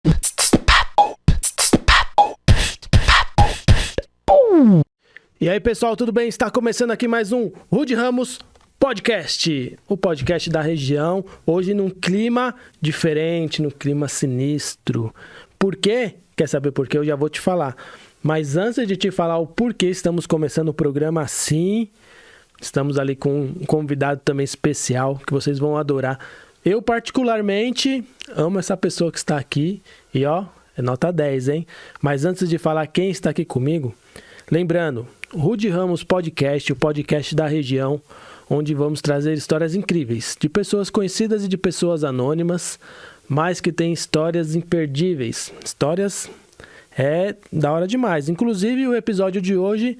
E aí, pessoal, tudo bem? Está começando aqui mais um Rude Ramos Podcast, o podcast da região, hoje num clima diferente, num clima sinistro. Por quê? Quer saber por quê? Eu já vou te falar. Mas antes de te falar o porquê estamos começando o programa assim, estamos ali com um convidado também especial que vocês vão adorar. Eu particularmente amo essa pessoa que está aqui e ó, é nota 10, hein? Mas antes de falar quem está aqui comigo, lembrando, Rude Ramos Podcast, o podcast da região, onde vamos trazer histórias incríveis de pessoas conhecidas e de pessoas anônimas, mas que têm histórias imperdíveis. Histórias da hora demais. Inclusive, o episódio de hoje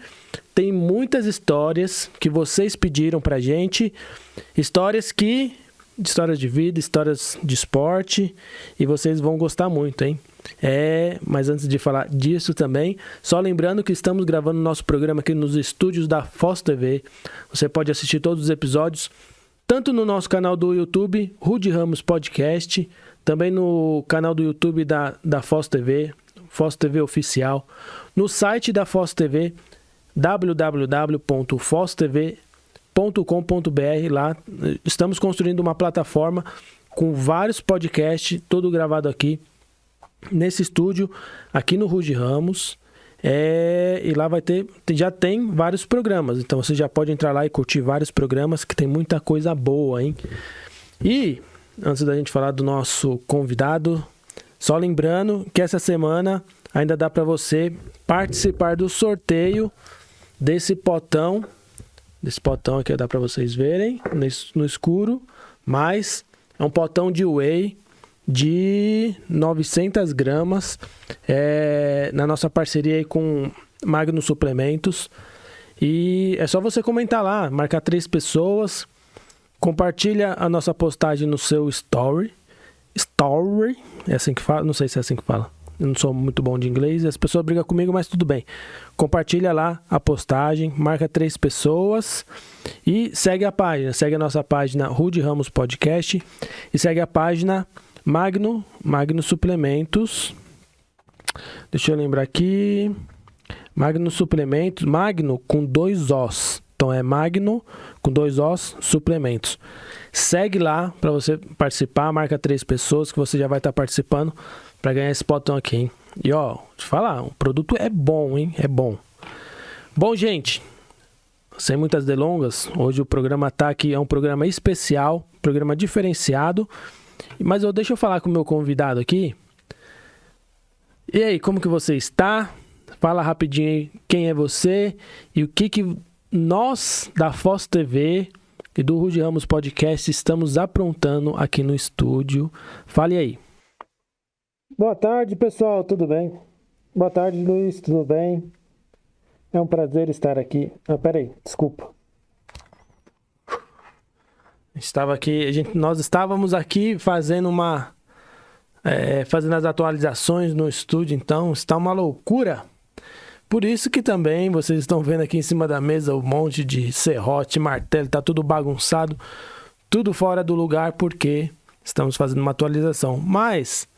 tem muitas histórias que vocês pediram pra gente, histórias de vida, histórias de esporte, e vocês vão gostar muito, hein? Mas antes de falar disso também, só lembrando que estamos gravando nosso programa aqui nos estúdios da Foz TV. Você pode assistir todos os episódios, tanto no nosso canal do YouTube, Rude Ramos Podcast, também no canal do YouTube da Foz TV, Foz TV Oficial, no site da Foz TV, www.foztv.com.br. Lá estamos construindo uma plataforma com vários podcasts, todo gravado aqui nesse estúdio, aqui no Rude Ramos, e lá já tem vários programas, então você já pode entrar lá e curtir vários programas, que tem muita coisa boa, hein? E, antes da gente falar do nosso convidado, só lembrando que essa semana ainda dá para você participar do sorteio desse potão aqui, dá para vocês verem, no escuro, mas é um potão de whey, de 900 gramas, na nossa parceria aí com Magno Suplementos. E é só você comentar lá, marcar 3 pessoas, compartilha a nossa postagem no seu story, é assim que fala? Não sei se é assim que fala. Eu não sou muito bom de inglês, as pessoas brigam comigo, mas tudo bem. Compartilha lá a postagem, marca 3 pessoas e segue a página. Segue a nossa página Rude Ramos Podcast e segue a página Magno Suplementos. Deixa eu lembrar aqui. Magno Suplementos. Magno com 2 Os. Então é Magno com 2 Os Suplementos. Segue lá para você participar. Marca 3 pessoas que você já vai estar participando para ganhar esse potão aqui, hein? E ó, deixa eu falar, o produto é bom, hein? É bom. Bom, gente, sem muitas delongas, hoje o programa tá aqui, é um programa especial, programa diferenciado. Mas deixa eu falar com o meu convidado aqui. E aí, como que você está? Fala rapidinho aí quem é você e o que nós da Foz TV e do Rude Ramos Podcast estamos aprontando aqui no estúdio. Fale aí. Boa tarde, pessoal, tudo bem? Boa tarde, Luiz, tudo bem? É um prazer estar aqui. Peraí, desculpa. Nós estávamos aqui fazendo fazendo as atualizações no estúdio, então está uma loucura. Por isso que também vocês estão vendo aqui em cima da mesa um monte de serrote, martelo, tá tudo bagunçado, tudo fora do lugar porque estamos fazendo uma atualização. Mas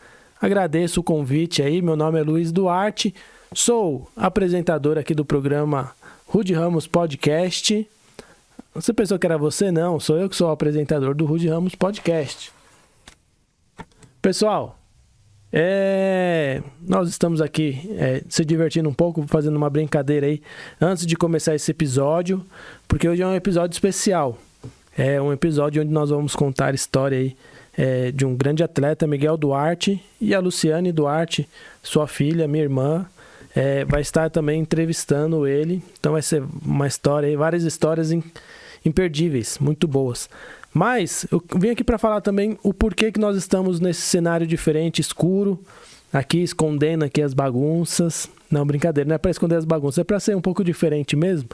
agradeço o convite aí, meu nome é Luiz Duarte, sou apresentador aqui do programa Rude Ramos Podcast. Você pensou que era você? Não, sou eu que sou o apresentador do Rude Ramos Podcast. Pessoal, nós estamos aqui se divertindo um pouco, fazendo uma brincadeira aí antes de começar esse episódio, porque hoje é um episódio especial. É um episódio onde nós vamos contar a história aí, de um grande atleta, Miguel Duarte, e a Luciane Duarte, sua filha, minha irmã, vai estar também entrevistando ele. Então vai ser uma história aí, várias histórias imperdíveis, muito boas. Mas eu vim aqui para falar também o porquê que nós estamos nesse cenário diferente, escuro, aqui escondendo aqui as bagunças. Não, brincadeira, não é para esconder as bagunças, é para ser um pouco diferente mesmo.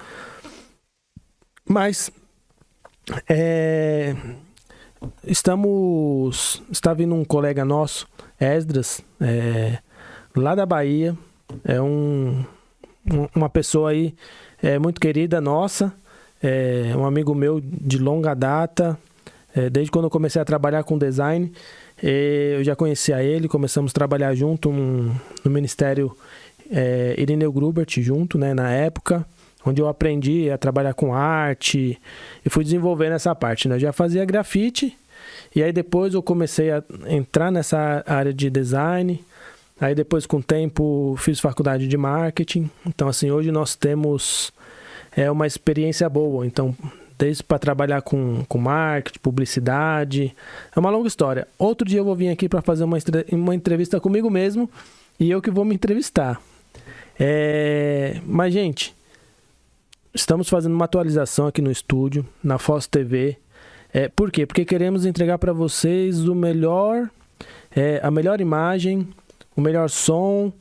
Mas está vindo um colega nosso, Esdras, lá da Bahia, uma pessoa aí muito querida nossa, um amigo meu de longa data, desde quando eu comecei a trabalhar com design, Eu já conhecia ele, começamos a trabalhar junto no Ministério Irineu Grubert, junto, né, na época, onde eu aprendi a trabalhar com arte e fui desenvolvendo essa parte, né? Eu já fazia grafite e aí depois eu comecei a entrar nessa área de design. Aí depois, com o tempo, fiz faculdade de marketing. Então, assim, hoje nós temos uma experiência boa. Então, desde para trabalhar com marketing, publicidade. É uma longa história. Outro dia eu vou vir aqui para fazer uma entrevista comigo mesmo e eu que vou me entrevistar. Mas, gente, estamos fazendo uma atualização aqui no estúdio, na Foz TV. Por quê? Porque queremos entregar para vocês o melhor, a melhor imagem, o melhor som,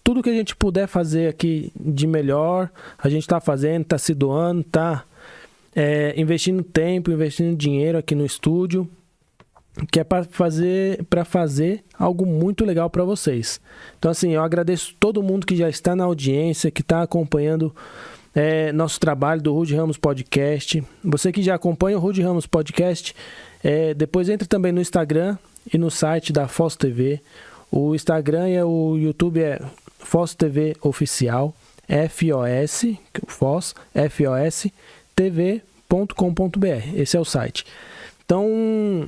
tudo que a gente puder fazer aqui de melhor, a gente está fazendo, está se doando, está investindo tempo, investindo dinheiro aqui no estúdio, que é para fazer algo muito legal para vocês. Então, assim, eu agradeço todo mundo que já está na audiência, que está acompanhando nosso trabalho do Rude Ramos Podcast. Você que já acompanha o Rude Ramos Podcast, depois entre também no Instagram e no site da Foz TV. O Instagram e o YouTube é Foz TV Oficial, Foz TV.com.br. Esse é o site. Então,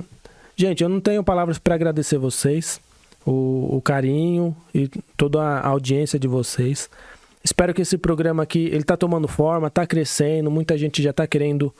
gente, eu não tenho palavras para agradecer vocês, o carinho e toda a audiência de vocês. Espero que esse programa aqui, ele tá tomando forma, tá crescendo, muita gente já tá querendo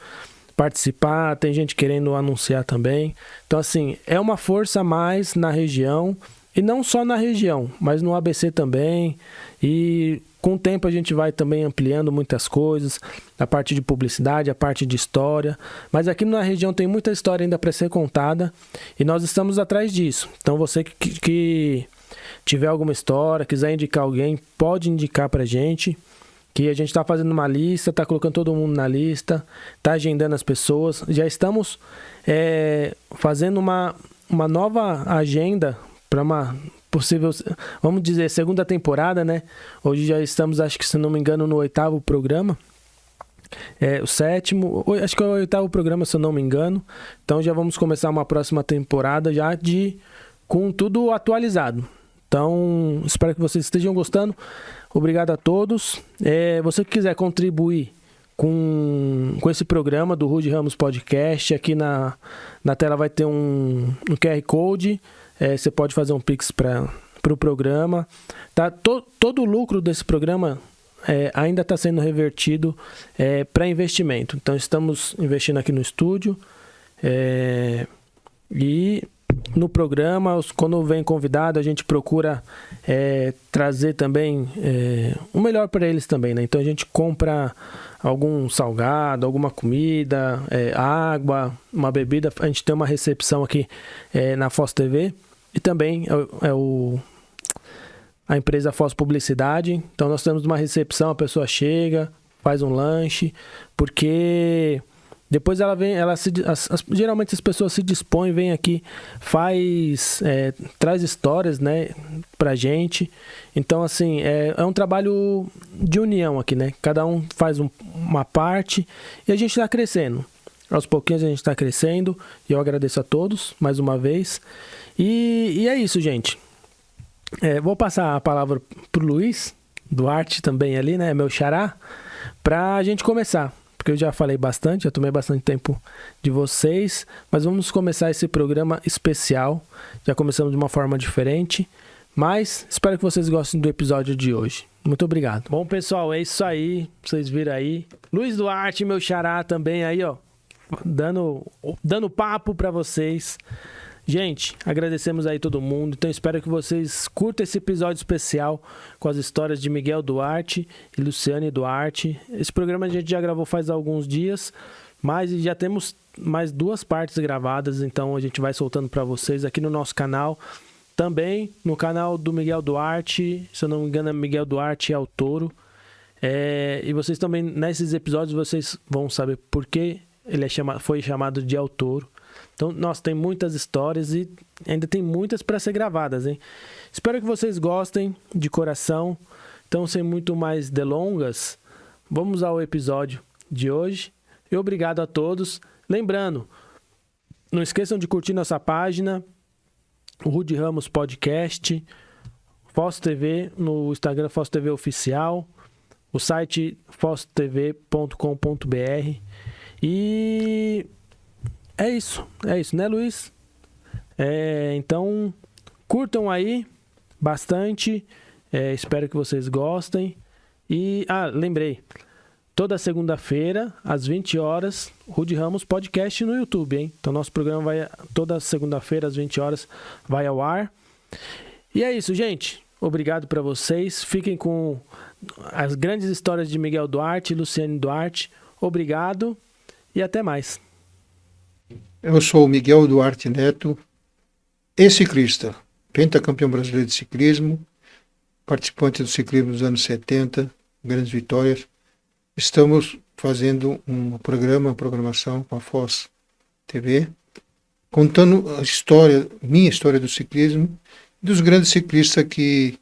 participar, tem gente querendo anunciar também. Então, assim, é uma força a mais na região, e não só na região, mas no ABC também. E com o tempo a gente vai também ampliando muitas coisas, a parte de publicidade, a parte de história. Mas aqui na região tem muita história ainda para ser contada, e nós estamos atrás disso. Então, você que tiver alguma história, quiser indicar alguém, pode indicar pra gente, que a gente está fazendo uma lista, está colocando todo mundo na lista, está agendando as pessoas. Já estamos fazendo uma nova agenda para uma possível, vamos dizer, segunda temporada, né? Hoje já estamos, acho que se não me engano, no 8º programa. O 7º, acho que é o 8º programa, se eu não me engano. Então já vamos começar uma próxima temporada já com tudo atualizado. Então, espero que vocês estejam gostando. Obrigado a todos. Você que quiser contribuir com esse programa do Rude Ramos Podcast, aqui na tela vai ter um QR Code. Você pode fazer um Pix para o programa. Tá? Todo o lucro desse programa ainda está sendo revertido para investimento. Então, estamos investindo aqui no estúdio. E no programa, quando vem convidado, a gente procura trazer também o melhor para eles também, né? Então a gente compra algum salgado, alguma comida, água, uma bebida. A gente tem uma recepção aqui na Foz TV e também a empresa Foz Publicidade. Então nós temos uma recepção, a pessoa chega, faz um lanche, porque depois ela vem, geralmente as pessoas se dispõem, vêm aqui, traz histórias, né, pra gente. Então, assim, é um trabalho de união aqui, né? Cada um faz uma parte e a gente está crescendo. Aos pouquinhos a gente está crescendo e eu agradeço a todos, mais uma vez. E é isso, gente. Vou passar a palavra pro Luiz Duarte também ali, né, meu xará, pra gente começar. Porque eu já falei bastante, já tomei bastante tempo de vocês, mas vamos começar esse programa especial. Já começamos de uma forma diferente, mas espero que vocês gostem do episódio de hoje. Muito obrigado. Bom, pessoal, é isso aí. Vocês viram aí. Luiz Duarte, meu xará também aí, ó, dando papo para vocês. Gente, agradecemos aí todo mundo. Então espero que vocês curtam esse episódio especial com as histórias de Miguel Duarte e Luciane Duarte. Esse programa a gente já gravou faz alguns dias, mas já temos mais 2 partes gravadas, então a gente vai soltando para vocês aqui no nosso canal. Também no canal do Miguel Duarte, se eu não me engano é Miguel Duarte El Toro. E vocês também, nesses episódios, vocês vão saber por que ele foi chamado de El Toro. Então, nossa, tem muitas histórias e ainda tem muitas para ser gravadas, hein? Espero que vocês gostem de coração. Então, sem muito mais delongas, vamos ao episódio de hoje. E obrigado a todos. Lembrando, Não esqueçam de curtir nossa página, o Rude Ramos Podcast, Foz TV, no Instagram Foz TV Oficial, o site foztv.com.br. E é isso, né, Luiz? Então, curtam aí bastante, espero que vocês gostem. E, lembrei, toda segunda-feira, às 20 horas, Rude Ramos Podcast no YouTube, hein? Então, nosso programa vai, toda segunda-feira, às 20 horas, vai ao ar. E é isso, gente. Obrigado para vocês. Fiquem com as grandes histórias de Miguel Duarte e Luciane Duarte. Obrigado e até mais. Eu sou o Miguel Duarte Neto, ciclista, pentacampeão brasileiro de ciclismo, participante do ciclismo dos anos 70, grandes vitórias. Estamos fazendo uma programação com a Foz TV, contando minha história do ciclismo, dos grandes ciclistas que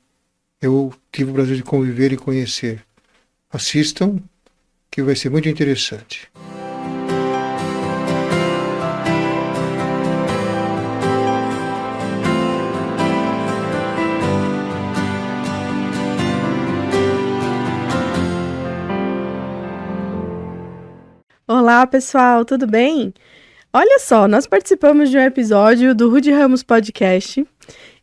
eu tive o prazer de conviver e conhecer. Assistam, que vai ser muito interessante. Olá, pessoal, tudo bem? Olha só, nós participamos de um episódio do Rude Ramos Podcast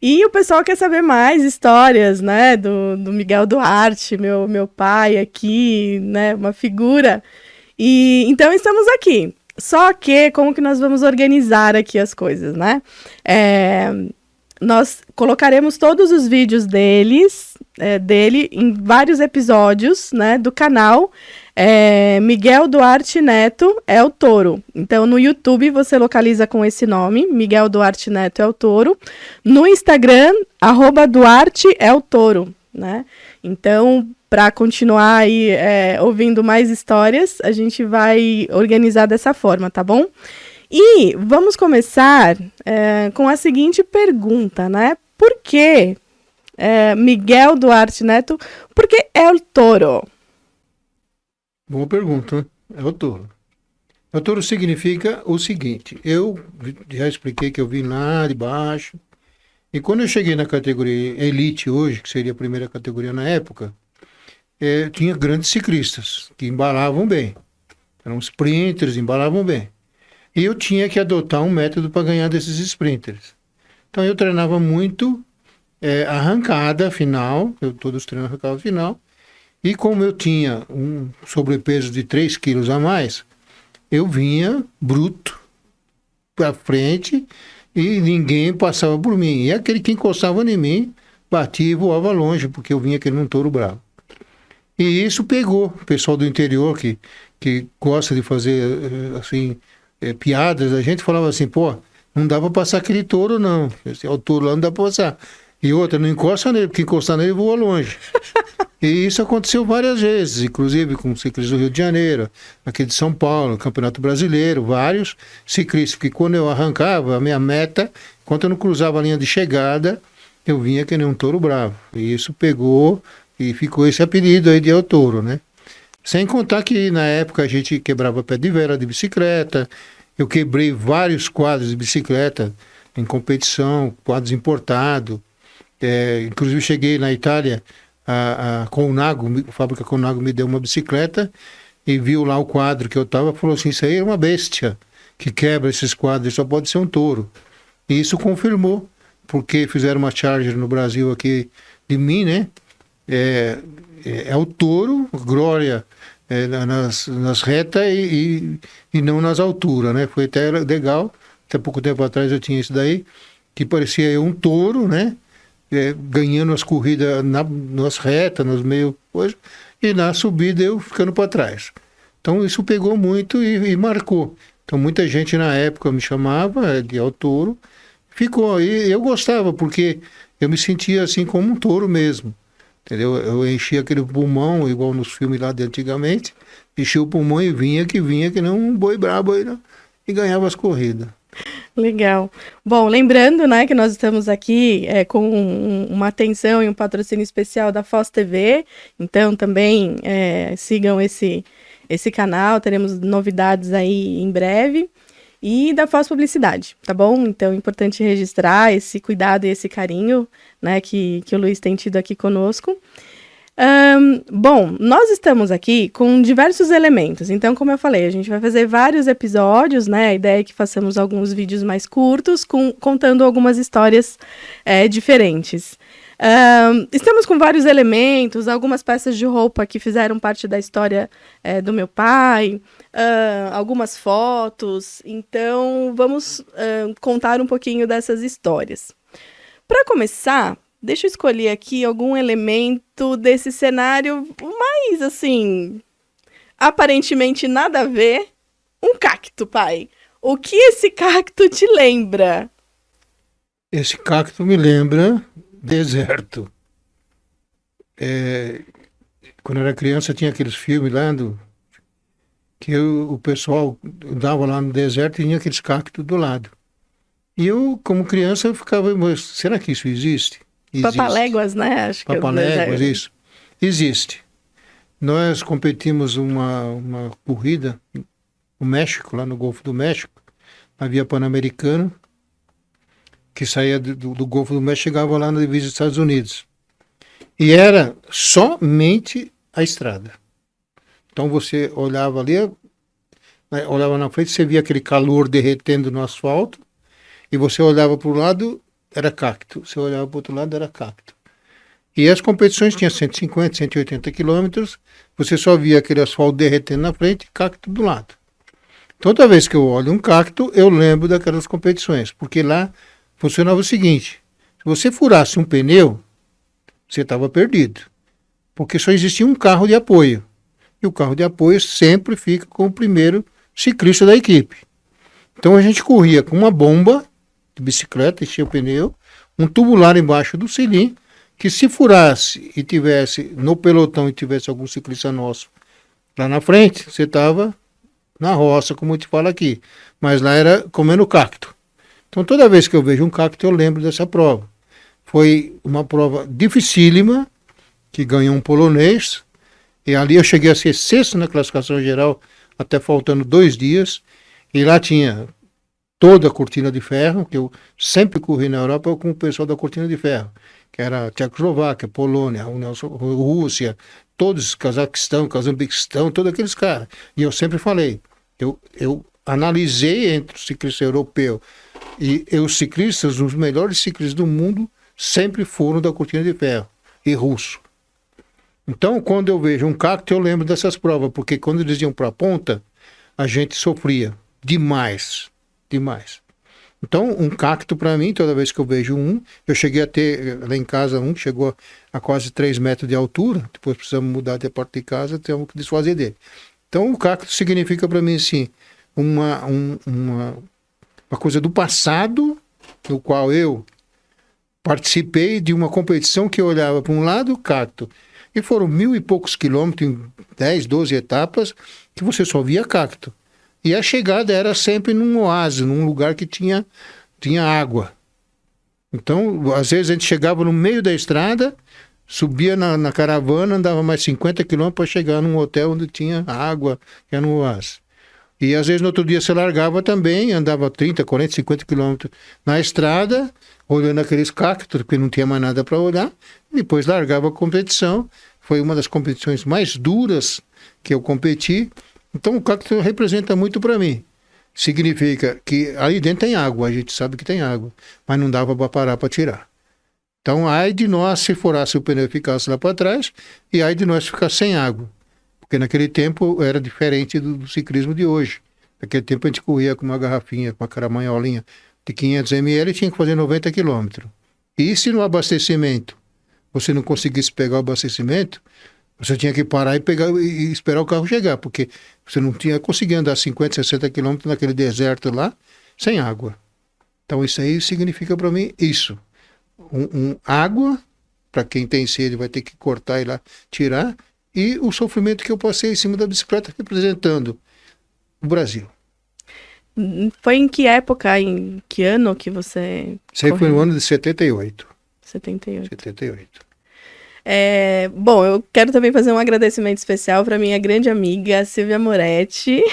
e o pessoal quer saber mais histórias, né, do Miguel Duarte, meu pai aqui, né, uma figura. E então estamos aqui. Só que como que nós vamos organizar aqui as coisas, né? Nós colocaremos todos os vídeos dele em vários episódios, né, do canal. Miguel Duarte Neto é o Touro. Então, no YouTube você localiza com esse nome, Miguel Duarte Neto é o Touro. No Instagram, @Duarte é o Touro, né? Então, para continuar aí ouvindo mais histórias, a gente vai organizar dessa forma, tá bom? E vamos começar com a seguinte pergunta, né? Por que Miguel Duarte Neto? Por que é o Touro? Boa pergunta, né? É o touro. O touro significa o seguinte, eu já expliquei que eu vim lá de baixo, e quando eu cheguei na categoria Elite hoje, que seria a primeira categoria na época, tinha grandes ciclistas que embalavam bem. Eram sprinters, embalavam bem. E eu tinha que adotar um método para ganhar desses sprinters. Então eu treinava muito arrancada final, todos treinam arrancada final, e como eu tinha um sobrepeso de 3 quilos a mais, eu vinha bruto para frente e ninguém passava por mim. E aquele que encostava em mim, batia e voava longe, porque eu vinha aquele num touro bravo. E isso pegou o pessoal do interior que gosta de fazer assim, piadas. A gente falava assim, pô, não dá para passar aquele touro não, o touro lá não dá para passar. E outra, não encosta nele, porque encostar nele voa longe. E isso aconteceu várias vezes, inclusive com ciclistas do Rio de Janeiro, aqui de São Paulo, Campeonato Brasileiro, vários ciclistas, porque quando eu arrancava, a minha meta, enquanto eu não cruzava a linha de chegada, eu vinha que nem um touro bravo. E isso pegou e ficou esse apelido aí de El Touro, né? Sem contar que na época a gente quebrava pé de vela de bicicleta, eu quebrei vários quadros de bicicleta em competição, quadros importados. Inclusive cheguei na Itália, a fábrica Conago me deu uma bicicleta e viu lá o quadro que eu estava e falou assim, isso aí é uma bestia que quebra esses quadros, só pode ser um touro. E isso confirmou, porque fizeram uma charger no Brasil aqui de mim, né? É o touro, glória nas retas e não nas alturas, né? Foi até legal, até pouco tempo atrás eu tinha isso daí, que parecia um touro, né? Ganhando as corridas nas retas, nos meios, e na subida eu ficando para trás. Então isso pegou muito e marcou. Então muita gente na época me chamava de El Touro, ficou aí. Eu gostava, porque eu me sentia assim como um touro mesmo, entendeu? Eu enchia aquele pulmão, igual nos filmes lá de antigamente, enchia o pulmão e vinha que não um boi brabo aí, né? E ganhava as corridas. Legal. Bom, lembrando, né, que nós estamos aqui com uma atenção e um patrocínio especial da Foz TV, então também sigam esse canal, teremos novidades aí em breve. e da pós-publicidade, tá bom? Então é importante registrar esse cuidado e esse carinho, né, que o Luiz tem tido aqui conosco. Bom, nós estamos aqui com diversos elementos, então, como eu falei, a gente vai fazer vários episódios, né? A ideia é que façamos alguns vídeos mais curtos, contando algumas histórias diferentes. Estamos com vários elementos, algumas peças de roupa que fizeram parte da história do meu pai, algumas fotos, então vamos contar um pouquinho dessas histórias. Para começar, deixa eu escolher aqui algum elemento desse cenário mais, assim, aparentemente nada a ver. Um cacto, pai. O que esse cacto te lembra? Esse cacto me lembra deserto. Quando eu era criança tinha aqueles filmes lá que o pessoal dava lá no deserto e tinha aqueles cactos do lado. E eu, como criança, eu ficava, mas será que isso existe? Existe. Papaléguas, né? Acho que Papaléguas, isso. Existe. Nós competimos uma corrida no México, lá no Golfo do México, na Via Pan-Americana, que saía do Golfo do México, chegava lá na divisa dos Estados Unidos. E era somente a estrada. Então você olhava ali, olhava na frente, você via aquele calor derretendo no asfalto, e você olhava para o lado, era cacto. Você olhava para o outro lado, era cacto. E as competições tinham 150, 180 quilômetros, você só via aquele asfalto derretendo na frente e cacto do lado. Toda vez que eu olho um cacto, eu lembro daquelas competições, porque lá funcionava o seguinte: se você furasse um pneu, você estava perdido, porque só existia um carro de apoio, e o carro de apoio sempre fica com o primeiro ciclista da equipe. Então a gente corria com uma bomba de bicicleta, enchia o pneu, um tubular embaixo do cilindro, que se furasse e tivesse no pelotão e tivesse algum ciclista nosso lá na frente, você estava na roça, como eu te falo aqui, mas lá era comendo cacto. Então toda vez que eu vejo um cacto eu lembro dessa prova. Foi uma prova dificílima, que ganhou um polonês, e ali eu cheguei a ser sexto na classificação geral, até faltando 2 dias, e lá tinha toda a cortina de ferro, que eu sempre corri na Europa com o pessoal da cortina de ferro, que era Tchecoslováquia, Polônia, Rússia, todos, Cazaquistão, Cazaquistão, todos aqueles caras. E eu sempre falei, eu analisei entre os ciclistas europeus e os ciclistas, os melhores ciclistas do mundo, sempre foram da cortina de ferro, e russo. Então, quando eu vejo um cacto, eu lembro dessas provas, porque quando eles iam para a ponta, a gente sofria demais. Então, um cacto para mim, toda vez que eu vejo eu cheguei a ter lá em casa que chegou a quase 3 metros de altura, depois precisamos mudar de parte de casa, temos que desfazer dele. Então, o cacto significa para mim, assim, uma coisa do passado, no qual eu participei de uma competição que eu olhava para um lado, cacto, e foram 1.000 e poucos quilômetros, em 10, 12 etapas, que você só via cacto. E a chegada era sempre num oásis, num lugar que tinha água. Então, às vezes a gente chegava no meio da estrada, subia na caravana, andava mais 50 quilômetros para chegar num hotel onde tinha água, que era no oásis. E às vezes no outro dia você largava também, andava 30, 40, 50 quilômetros na estrada, olhando aqueles cactos, porque não tinha mais nada para olhar, e depois largava a competição. Foi uma das competições mais duras que eu competi. Então o cacto representa muito para mim. Significa que ali dentro tem água, a gente sabe que tem água, mas não dava para parar para tirar. Então ai de nós se furasse o pneu e ficasse lá para trás, e ai de nós ficar sem água. Porque naquele tempo era diferente do ciclismo de hoje. Naquele tempo a gente corria com uma garrafinha, com uma caramanholinha de 500 ml e tinha que fazer 90 quilômetros. E se no abastecimento você não conseguisse pegar o abastecimento, você tinha que parar e esperar o carro chegar, porque você não tinha conseguido andar 50, 60 quilômetros naquele deserto lá, sem água. Então isso aí significa para mim isso. Água, para quem tem sede vai ter que cortar e lá tirar, e o sofrimento que eu passei em cima da bicicleta representando o Brasil. Foi em que época, em que ano que você... Isso aí foi no ano de 78. 78. Bom, eu quero também fazer um agradecimento especial para minha grande amiga Silvia Moretti,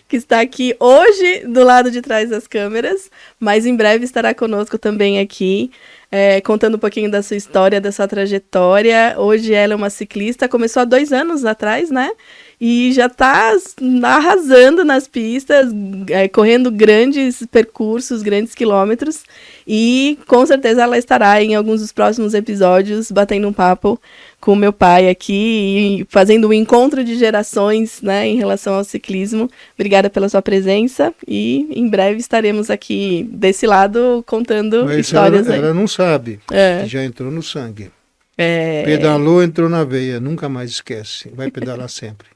que está aqui hoje do lado de trás das câmeras, mas em breve estará conosco também aqui, contando um pouquinho da sua história, da sua trajetória. Hoje ela é uma ciclista, começou há 2 anos atrás, né? E já está arrasando nas pistas, correndo grandes percursos, grandes quilômetros. E com certeza ela estará em alguns dos próximos episódios batendo um papo com o meu pai aqui e fazendo um encontro de gerações, né, em relação ao ciclismo. Obrigada pela sua presença e em breve estaremos aqui desse lado contando Mas histórias ela não sabe, É. que já entrou no sangue. É, Pedalou, entrou na veia, nunca mais esquece. Vai pedalar sempre.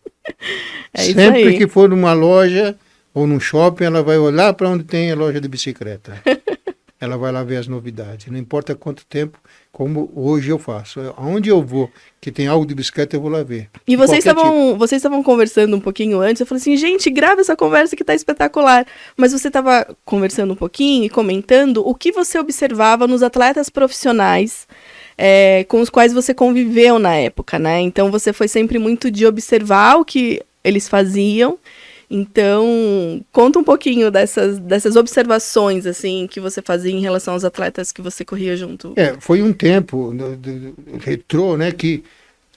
é isso Sempre aí. que for numa loja ou num shopping, ela vai olhar para onde tem a loja de bicicleta. Ela vai lá ver as novidades. Não importa quanto tempo, como hoje eu faço. Aonde eu vou, que tem algo de bicicleta, eu vou lá ver. E vocês Qualquer tipo. vocês estavam conversando um pouquinho antes, eu falei assim, gente, grava essa conversa que tá espetacular. Mas você estava conversando um pouquinho e comentando o que você observava nos atletas profissionais com os quais você conviveu na época, né? Então você foi sempre muito de observar o que eles faziam. Então, conta um pouquinho dessas observações, assim, que você fazia em relação aos atletas que você corria junto. Foi um tempo retrô, né, que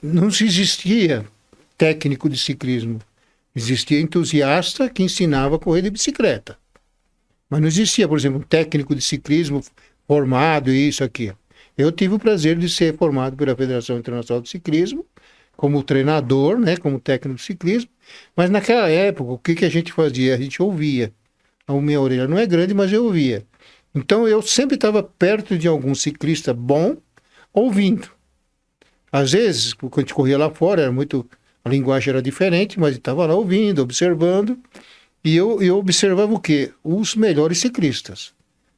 não se existia técnico de ciclismo. Existia entusiasta que ensinava a correr de bicicleta. Mas não existia, por exemplo, um técnico de ciclismo formado e isso aqui. Eu tive o prazer de ser formado pela Federação Internacional de Ciclismo, como treinador, né, como técnico de ciclismo. Mas naquela época, o que a gente fazia? A gente ouvia. A minha orelha não é grande, mas eu ouvia. Então eu sempre estava perto de algum ciclista bom, ouvindo. Às vezes, quando a gente corria lá fora, a linguagem era diferente, mas estava lá ouvindo, observando. E eu observava o quê? Os melhores ciclistas.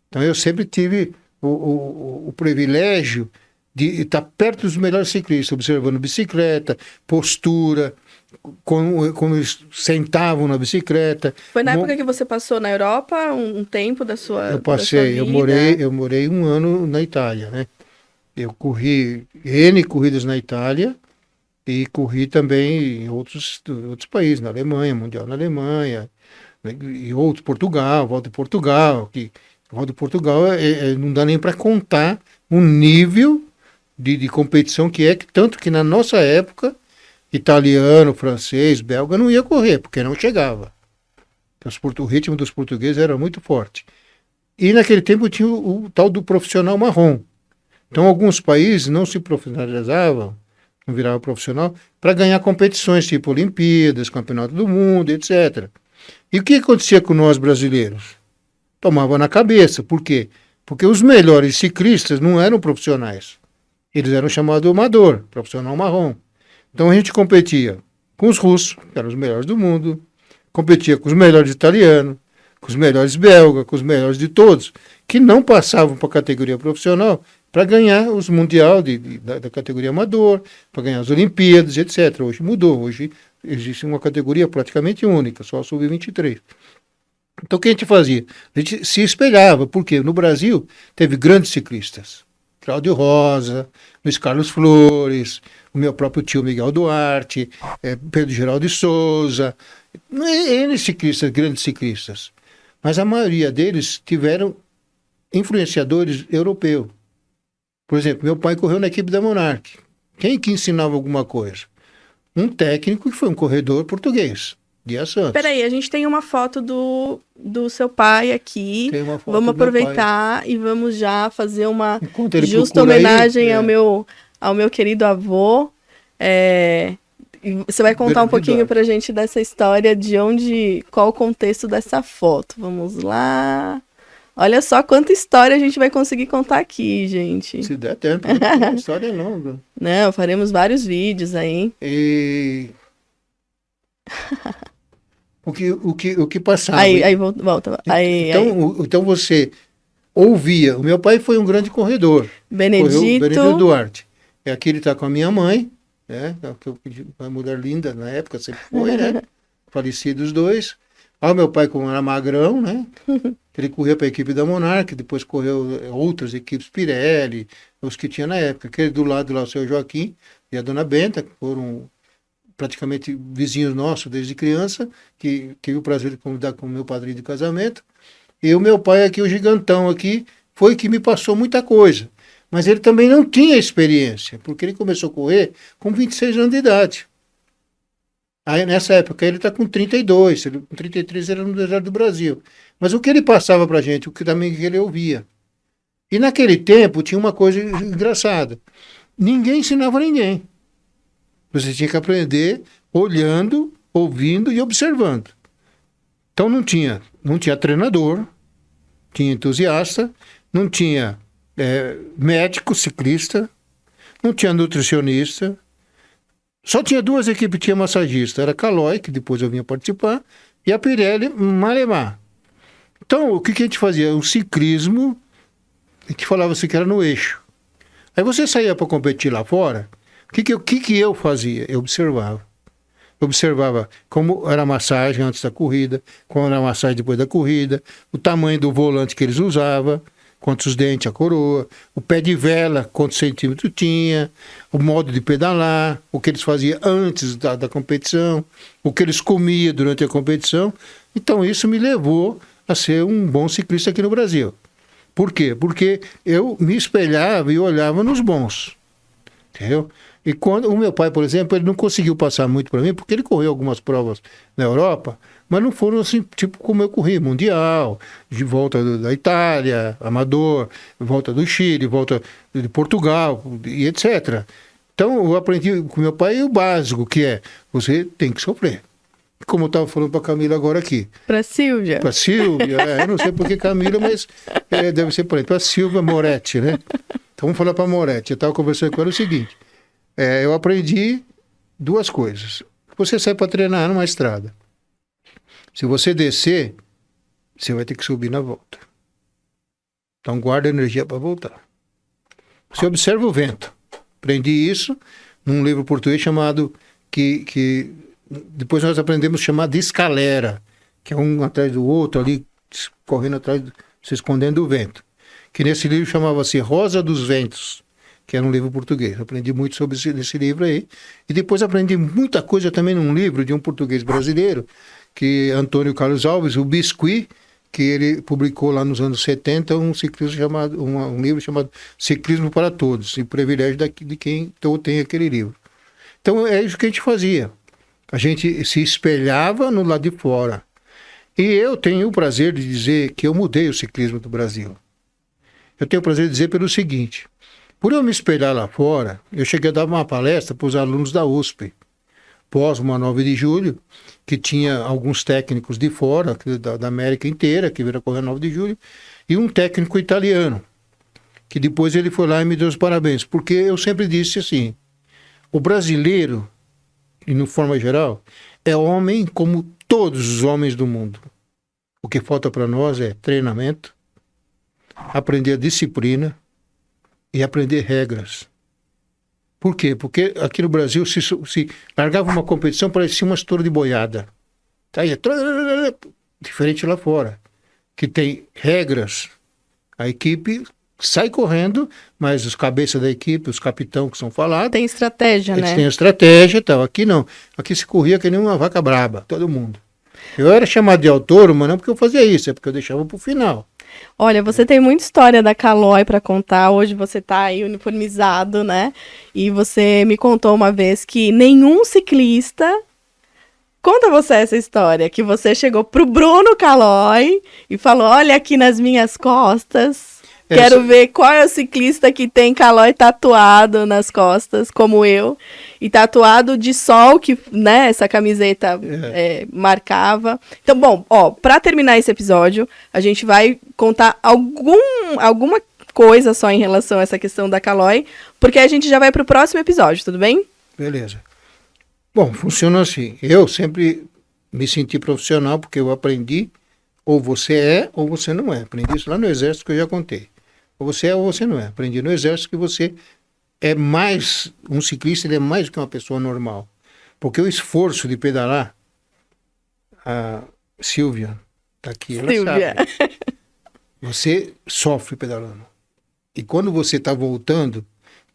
Então eu sempre tive o privilégio de estar perto dos melhores ciclistas, observando bicicleta, postura, como eles sentavam na bicicleta. Foi na época que você passou na Europa, um tempo da sua Eu passei, da sua vida? eu morei 1 ano na Itália, né? Eu corri N corridas na Itália e corri também em outros países, na Alemanha, Mundial na Alemanha, né? E outro, Portugal, Volta de Portugal, Volta de Portugal não dá nem para contar o nível de competição que tanto que na nossa época, italiano, francês, belga não ia correr, porque não chegava. O ritmo dos portugueses era muito forte. E naquele tempo tinha o tal do profissional marrom. Então alguns países não se profissionalizavam, não viravam profissional, para ganhar competições tipo Olimpíadas, Campeonato do Mundo, etc. E o que acontecia com nós brasileiros? Tomava na cabeça. Por quê? Porque os melhores ciclistas não eram profissionais. Eles eram chamados amador, profissional marrom. Então a gente competia com os russos, que eram os melhores do mundo, competia com os melhores italianos, com os melhores belgas, com os melhores de todos, que não passavam para a categoria profissional para ganhar os mundial da categoria amador, para ganhar as Olimpíadas, etc. Hoje mudou, hoje existe uma categoria praticamente única, só a Sub-23. Então o que a gente fazia? A gente se espelhava, porque no Brasil teve grandes ciclistas. Cláudio Rosa, Luiz Carlos Flores, o meu próprio tio Miguel Duarte, Pedro Geraldo de Souza, ciclistas, grandes ciclistas. Mas a maioria deles tiveram influenciadores europeus. Por exemplo, meu pai correu na equipe da Monarch. Quem que ensinava alguma coisa? Um técnico que foi um corredor português, Dias Santos. Peraí, a gente tem uma foto do seu pai aqui. Tem uma foto Vamos do meu aproveitar e vamos já fazer uma Enquanto ele justa procura aí, homenagem ao meu querido avô. E você vai contar um pouquinho pra gente dessa história, qual o contexto dessa foto. Vamos lá. Olha só quanta história a gente vai conseguir contar aqui, gente. Se der tempo, a história é longa. Não, faremos vários vídeos aí. O que passava. Aí volta. Então você ouvia. O meu pai foi um grande corredor. Benedito Duarte. Aqui ele está com a minha mãe, né? Uma mulher linda na época, sempre foi, né? Falecidos os dois. O meu pai, como era magrão, né? Ele corria para a equipe da Monarch, depois correu outras equipes, Pirelli, os que tinha na época. Aquele do lado lá, o seu Joaquim e a dona Benta, que foram praticamente vizinhos nossos desde criança, que tive o prazer de convidar como meu padrinho de casamento. E o meu pai aqui, o gigantão aqui, foi que me passou muita coisa. Mas ele também não tinha experiência, porque ele começou a correr com 26 anos de idade. Aí, nessa época, ele está com 32, com 33 ele era no deserto do Brasil. Mas o que ele passava para a gente, o que também que ele ouvia. E naquele tempo tinha uma coisa engraçada. Ninguém ensinava ninguém. Você tinha que aprender olhando, ouvindo e observando. Então não tinha treinador, tinha entusiasta, não tinha médico, ciclista, não tinha nutricionista, só tinha duas equipes, tinha massagista, era a Caloi, que depois eu vinha participar, e a Pirelli Malemar. Então, o que a gente fazia? O ciclismo, a gente falava assim que era no eixo. Aí você saía para competir lá fora, o que eu fazia? Eu observava. Observava como era a massagem antes da corrida, como era a massagem depois da corrida, o tamanho do volante que eles usavam, quantos dentes a coroa, o pé de vela, quantos centímetros tinha, o modo de pedalar, o que eles faziam antes da competição, o que eles comiam durante a competição. Então isso me levou a ser um bom ciclista aqui no Brasil. Por quê? Porque eu me espelhava e olhava nos bons. Entendeu? E quando o meu pai, por exemplo, ele não conseguiu passar muito para mim, porque ele correu algumas provas na Europa, mas não foram assim, tipo como eu corri, Mundial, de volta da Itália, Amador, volta do Chile, volta de Portugal, e etc. Então eu aprendi com meu pai o básico, que é, você tem que sofrer. Como eu estava falando para a Camila agora aqui. Para Silvia. Para Silvia, eu não sei por que Camila, mas deve ser para Silvia Moretti, né? Então vamos falar para Moretti. Eu estava conversando com ela o seguinte, eu aprendi duas coisas. Você sai para treinar numa estrada. Se você descer, você vai ter que subir na volta. Então guarda energia para voltar. Você observa o vento. Aprendi isso num livro português chamado, que depois nós aprendemos a chamar de escalera, que é um atrás do outro ali, correndo atrás, se escondendo do vento. Que nesse livro chamava-se Rosa dos Ventos, que era um livro português. Eu aprendi muito sobre esse livro aí. E depois aprendi muita coisa também num livro de um português brasileiro, que Antônio Carlos Alves, o Biscuit, que ele publicou lá nos anos 70, um livro chamado Ciclismo para Todos, e privilégio de quem tem aquele livro. Então é isso que a gente fazia. A gente se espelhava no lado de fora. E eu tenho o prazer de dizer que eu mudei o ciclismo do Brasil. Eu tenho o prazer de dizer pelo seguinte, por eu me espelhar lá fora, eu cheguei a dar uma palestra para os alunos da USP, pós uma 9 de julho, que tinha alguns técnicos de fora, da América inteira, que vieram correr 9 de julho, e um técnico italiano, que depois ele foi lá e me deu os parabéns, porque eu sempre disse assim, o brasileiro, e de forma geral, é homem como todos os homens do mundo. O que falta para nós é treinamento, aprender disciplina e aprender regras. Por quê? Porque aqui no Brasil, se largava uma competição, parecia uma estoura de boiada. Tá aí, diferente lá fora, que tem regras. A equipe sai correndo, mas os cabeças da equipe, os capitães que são falados... Tem estratégia, eles né? têm estratégia e tal. Aqui não. Aqui se corria que nem uma vaca braba, todo mundo. Eu era chamado de autônomo, mas não porque eu fazia isso, é porque eu deixava pro final. Olha, você tem muita história da Caloi para contar. Hoje você tá aí uniformizado, né? E você me contou uma vez que nenhum ciclista... Conta você essa história, que você chegou pro Bruno Caloi e falou, olha aqui nas minhas costas, quero ver qual é o ciclista que tem Caloi tatuado nas costas, como eu, e tatuado de sol, que, né, essa camiseta marcava. Então, bom, ó, pra terminar esse episódio, a gente vai contar alguma coisa só em relação a essa questão da Caloi, porque a gente já vai pro próximo episódio, tudo bem? Beleza. Bom, funciona assim. Eu sempre me senti profissional porque eu aprendi, ou você é ou você não é. Aprendi isso lá no Exército que eu já contei. Ou você é ou você não é. Aprendi no Exército que você é mais, um ciclista ele é mais do que uma pessoa normal. Porque o esforço de pedalar, a Silvia está aqui, ela Silvia. sabe. Você sofre pedalando. E quando você está voltando,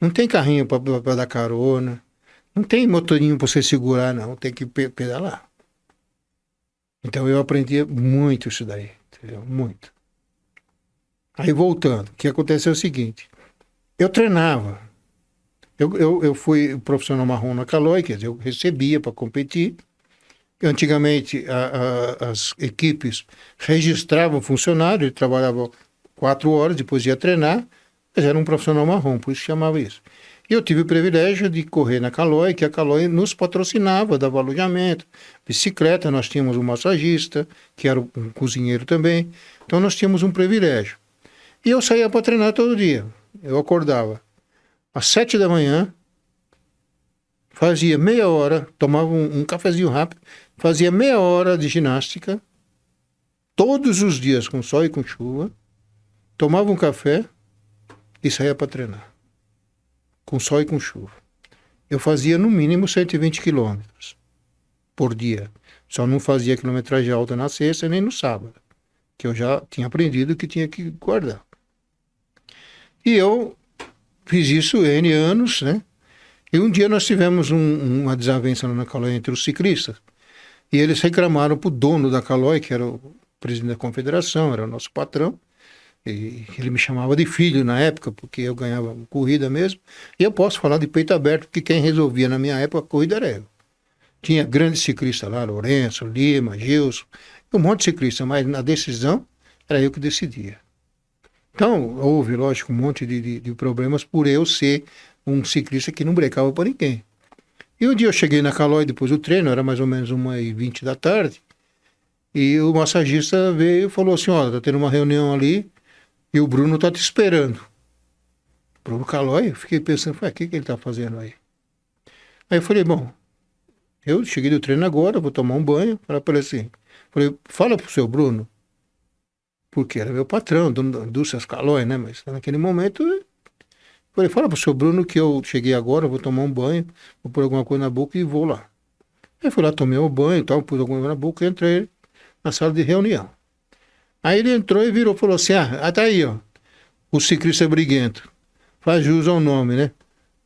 não tem carrinho para dar carona, Não tem motorinho para você segurar, não. Tem que pedalar. Então eu aprendi muito isso daí. Entendeu? Muito. Aí voltando, o que aconteceu é o seguinte. Eu treinava. Eu fui profissional marrom na Caloi, quer dizer, eu recebia para competir. Antigamente as equipes registravam funcionário, ele trabalhava 4 horas, depois ia treinar, mas era um profissional marrom, por isso chamava isso. E eu tive o privilégio de correr na Caloi, que a Caloi nos patrocinava, dava alojamento, bicicleta, nós tínhamos um massagista, que era um cozinheiro também, então nós tínhamos um privilégio. E eu saía para treinar todo dia, eu acordava às 7 da manhã, fazia meia hora, tomava um cafezinho rápido, fazia meia hora de ginástica, todos os dias com sol e com chuva, tomava um café e saía para treinar, com sol e com chuva. Eu fazia no mínimo 120 quilômetros por dia, só não fazia quilometragem alta na sexta nem no sábado, que eu já tinha aprendido que tinha que guardar. E eu fiz isso N anos, né? E um dia nós tivemos uma desavença na Caloi entre os ciclistas. E eles reclamaram para o dono da Caloi, que era o presidente da confederação, era o nosso patrão. E ele me chamava de filho na época, porque eu ganhava corrida mesmo. E eu posso falar de peito aberto, porque quem resolvia na minha época a corrida era eu. Tinha grandes ciclistas lá, Lourenço, Lima, Gilson, um monte de ciclistas, mas na decisão era eu que decidia. Então, houve, lógico, um monte de problemas por eu ser um ciclista que não brecava para ninguém. E um dia eu cheguei na Caloi depois do treino, era mais ou menos 1h20 da tarde, e o massagista veio e falou assim, olha, tá tendo uma reunião ali e o Bruno tá te esperando. Bruno Caloi, eu fiquei pensando, o que ele tá fazendo aí? Aí eu falei, bom, eu cheguei do treino agora, vou tomar um banho, falei para ele assim, fala pro seu Bruno, porque era meu patrão, dono da indústria Caloi, né, mas naquele momento... Falei, fala pro seu Bruno que eu cheguei agora, vou tomar um banho, vou pôr alguma coisa na boca e vou lá. Aí fui lá, tomei um banho e tal, pus alguma coisa na boca e entrei na sala de reunião. Aí ele entrou e virou e falou assim, tá aí, ó, o ciclista briguento. Faz jus ao nome, né?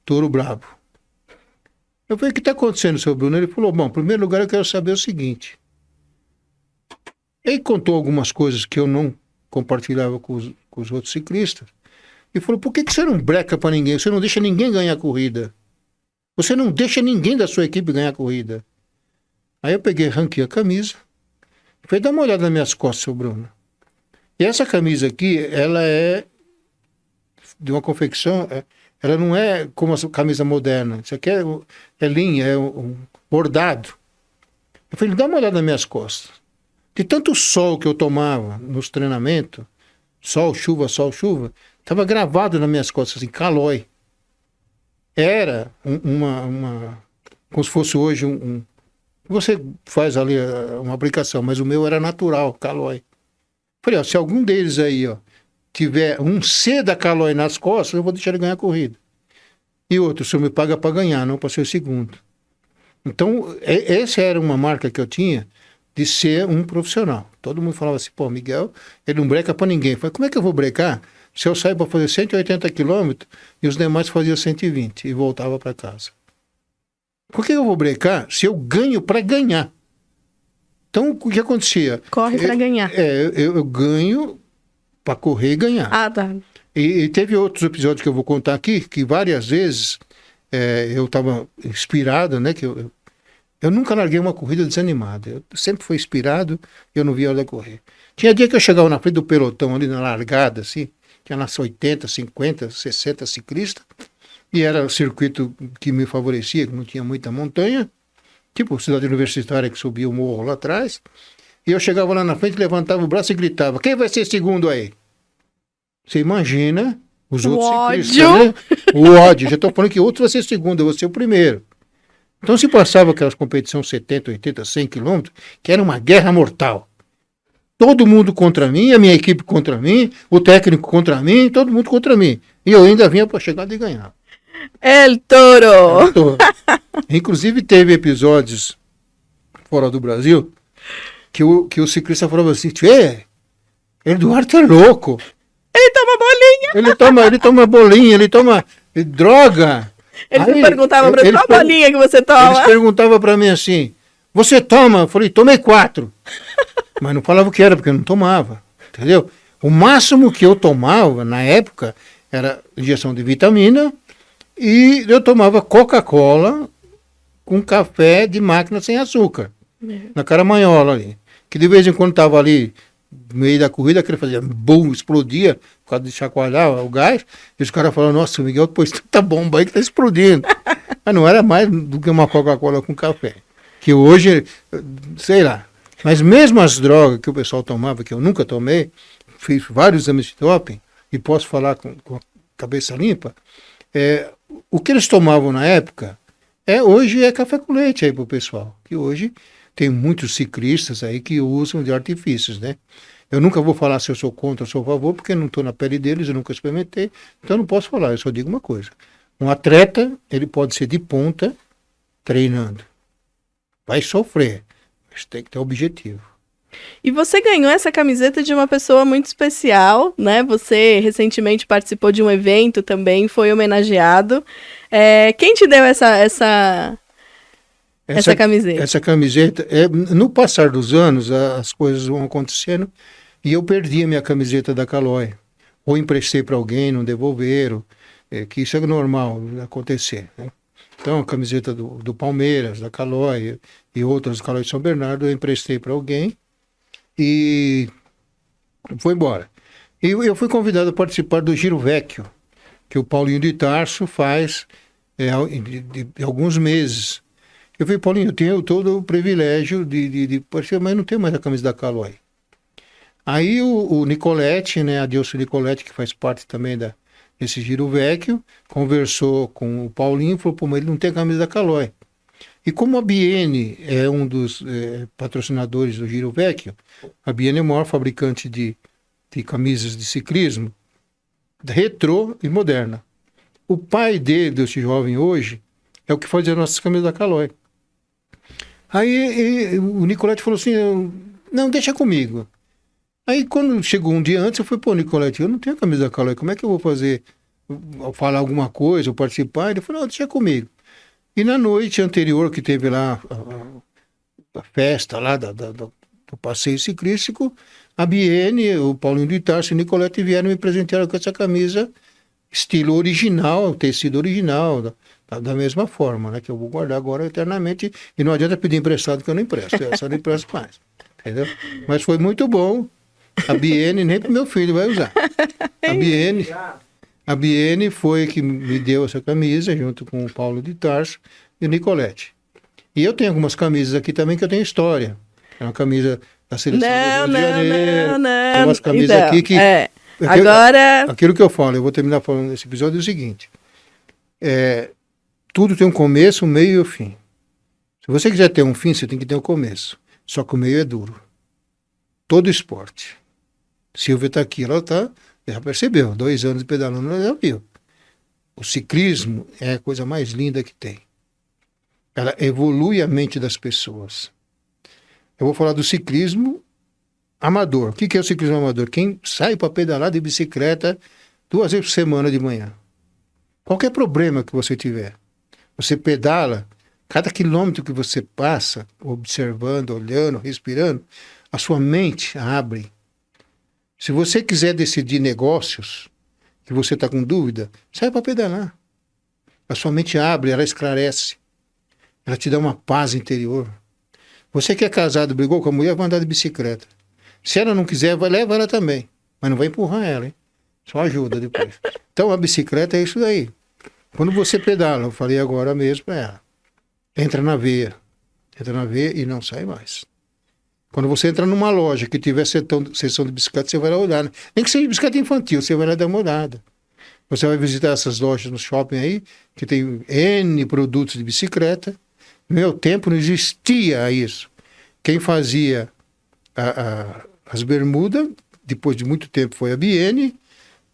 Touro Brabo. Eu falei, o que tá acontecendo, seu Bruno? Ele falou, bom, em primeiro lugar eu quero saber o seguinte. Ele contou algumas coisas que eu não compartilhava com os outros ciclistas. E falou, por que você não breca para ninguém? Você não deixa ninguém ganhar corrida. Você não deixa ninguém da sua equipe ganhar corrida. Aí eu peguei, arranquei a camisa. Falei, dá uma olhada nas minhas costas, seu Bruno. E essa camisa aqui, ela é de uma confecção, ela não é como a camisa moderna. Isso aqui é linha, é um bordado. Eu falei, dá uma olhada nas minhas costas. De tanto sol que eu tomava nos treinamentos, sol, chuva, estava gravado nas minhas costas, assim, Caloi. Era como se fosse hoje você faz ali uma aplicação, mas o meu era natural, Caloi. Falei, ó, se algum deles aí, ó, tiver um C da Caloi nas costas, eu vou deixar ele ganhar a corrida. E outro, o senhor me paga para ganhar, não para ser o segundo. Então, essa era uma marca que eu tinha de ser um profissional. Todo mundo falava assim, pô, Miguel, ele não breca para ninguém. Eu falei, como é que eu vou brecar se eu saio para fazer 180 quilômetros e os demais faziam 120 e voltava para casa? Por que eu vou brecar se eu ganho para ganhar? Então, o que acontecia? Corre para ganhar. Eu ganho para correr e ganhar. Ah, tá. E teve outros episódios que eu vou contar aqui, que várias vezes eu estava inspirado, né? Que eu nunca larguei uma corrida desanimada. Eu sempre fui inspirado e eu não via a hora de correr. Tinha dia que eu chegava na frente do pelotão, ali na largada, assim, tinha nas 80, 50, 60 ciclistas, e era o circuito que me favorecia, que não tinha muita montanha, tipo cidade universitária que subia o morro lá atrás, e eu chegava lá na frente, levantava o braço e gritava, quem vai ser segundo aí? Você imagina os outros ciclistas, né? O ódio, já estou falando que outro vai ser segundo, eu vou ser o primeiro. Então se passava aquelas competições 70, 80, 100 quilômetros, que era uma guerra mortal. Todo mundo contra mim, a minha equipe contra mim, o técnico contra mim, todo mundo contra mim. E eu ainda vinha para chegar e ganhar. El Toro! Inclusive teve episódios fora do Brasil que o ciclista falava assim, Eduardo é louco. Ele toma bolinha. Ele toma bolinha, ele toma droga. Eles Aí, me perguntavam pra qual bolinha que você toma. Eles perguntavam pra mim assim, você toma? Eu falei, tomei 4. Mas não falava o que era, porque eu não tomava, entendeu? O máximo que eu tomava, na época, era injeção de vitamina e eu tomava Coca-Cola com café de máquina sem açúcar, na caramanhola ali. Que de vez em quando estava ali, no meio da corrida, aquele fazia bum, explodia, por causa de chacoalhar o gás, e os caras falavam, nossa, o Miguel pôs tanta bomba aí que tá explodindo. Mas não era mais do que uma Coca-Cola com café. Que hoje, sei lá. Mas mesmo as drogas que o pessoal tomava, que eu nunca tomei, fiz vários exames de doping, e posso falar com a cabeça limpa, o que eles tomavam na época, hoje é café com leite aí pro pessoal. Que hoje tem muitos ciclistas aí que usam de artifícios, né? Eu nunca vou falar se eu sou contra ou sou a favor, porque eu não estou na pele deles, eu nunca experimentei, então eu não posso falar, eu só digo uma coisa. Um atleta, ele pode ser de ponta, treinando. Vai sofrer, mas tem que ter objetivo. E você ganhou essa camiseta de uma pessoa muito especial, né? Você recentemente participou de um evento também, foi homenageado. Quem te deu essa camiseta? Essa camiseta, no passar dos anos, as coisas vão acontecendo e eu perdi a minha camiseta da Caloi. Ou emprestei para alguém, não devolveram, que isso é normal acontecer, né? Então, a camiseta do Palmeiras, da Caloi e outras Caloi de São Bernardo, eu emprestei para alguém e foi embora. E eu fui convidado a participar do Giro Vecchio, que o Paulinho de Tarso faz de alguns meses. Eu falei, Paulinho, eu tenho todo o privilégio de participar, mas não tenho mais a camisa da Caloi. Aí o Nicoletti, né, a Adilson Nicoletti, que faz parte também desse Giro Vecchio, conversou com o Paulinho e falou, pô, mas ele não tem a camisa da Caloi. E como a Biene é um dos patrocinadores do Giro Vecchio, a Biene é o maior fabricante de camisas de ciclismo, retrô e moderna. O pai desse jovem hoje é o que faz as nossas camisas da Caloi. Aí o Nicoletti falou assim, não, deixa comigo. Aí quando chegou um dia antes, eu falei, pô, Nicoletti, eu não tenho a camisa da Caloi, como é que eu vou falar alguma coisa ou participar? Ele falou, não, deixa comigo. E na noite anterior que teve lá a festa lá do passeio ciclístico, a Biene, o Paulinho de Tarso e o Nicoletti vieram me presentear com essa camisa estilo original, tecido original, da mesma forma, né? Que eu vou guardar agora eternamente. E não adianta pedir emprestado, que eu não empresto. Essa eu não empresto mais. Entendeu? Mas foi muito bom. A Biene, nem pro meu filho vai usar. A Biene foi que me deu essa camisa, junto com o Paulo de Tarso e o Nicoletti. E eu tenho algumas camisas aqui também que eu tenho história. É uma camisa da seleção do Rio de Janeiro. Não. Tem umas camisas então, aqui que... Agora... Aquilo que eu falo, eu vou terminar falando nesse episódio, é o seguinte. Tudo tem um começo, um meio e um fim. Se você quiser ter um fim, você tem que ter um começo. Só que o meio é duro. Todo esporte. Silvia está aqui, ela já percebeu. 2 anos de pedalando, ela já viu. O ciclismo é a coisa mais linda que tem. Ela evolui a mente das pessoas. Eu vou falar do ciclismo amador. O que é o ciclismo amador? Quem sai para pedalar de bicicleta 2 vezes por semana de manhã. Qualquer problema que você tiver, você pedala, cada quilômetro que você passa, observando, olhando, respirando, a sua mente abre. Se você quiser decidir negócios, que você está com dúvida, sai para pedalar. A sua mente abre, ela esclarece. Ela te dá uma paz interior. Você que é casado, brigou com a mulher, vai andar de bicicleta. Se ela não quiser, leva ela também. Mas não vai empurrar ela, hein? Só ajuda depois. Então a bicicleta é isso daí. Quando você pedala, eu falei agora mesmo para ela, entra na veia e não sai mais. Quando você entra numa loja que tiver sessão de bicicleta, você vai lá olhar. Né? Nem que seja bicicleta infantil, você vai lá dar uma olhada. Você vai visitar essas lojas no shopping aí, que tem N produtos de bicicleta. No meu tempo não existia isso. Quem fazia as bermudas, depois de muito tempo, foi a Biene,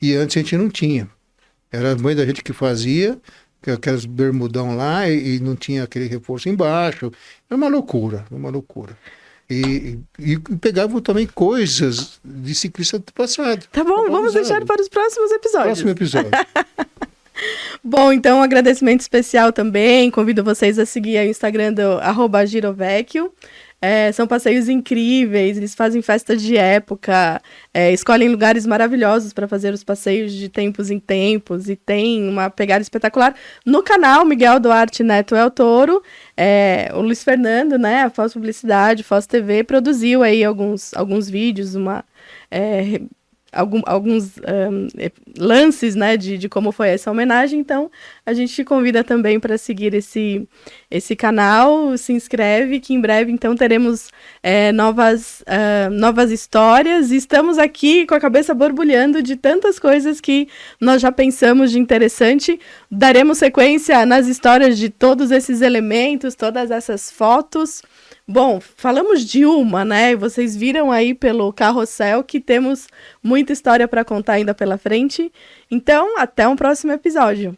e antes a gente não tinha. Era a mãe da gente que fazia, aquelas bermudão lá, e não tinha aquele reforço embaixo. Era uma loucura, uma loucura. E pegavam também coisas de ciclista do passado. Tá bom, vamos deixar para os próximos episódios. Próximo episódio. Bom, então um agradecimento especial também. Convido vocês a seguir o Instagram do @girovecchio. São passeios incríveis, eles fazem festa de época, escolhem lugares maravilhosos para fazer os passeios de tempos em tempos e tem uma pegada espetacular. No canal Miguel Duarte Neto El Toro, o Luiz Fernando, né, a Foz Publicidade, Foz TV, produziu aí alguns vídeos, alguns lances, né, de como foi essa homenagem. Então a gente te convida também para seguir esse canal, se inscreve, que em breve então teremos novas histórias, e estamos aqui com a cabeça borbulhando de tantas coisas que nós já pensamos de interessante. Daremos sequência nas histórias de todos esses elementos, todas essas fotos. Bom, falamos de uma, né? Vocês viram aí pelo carrossel que temos muita história para contar ainda pela frente. Então, até um próximo episódio.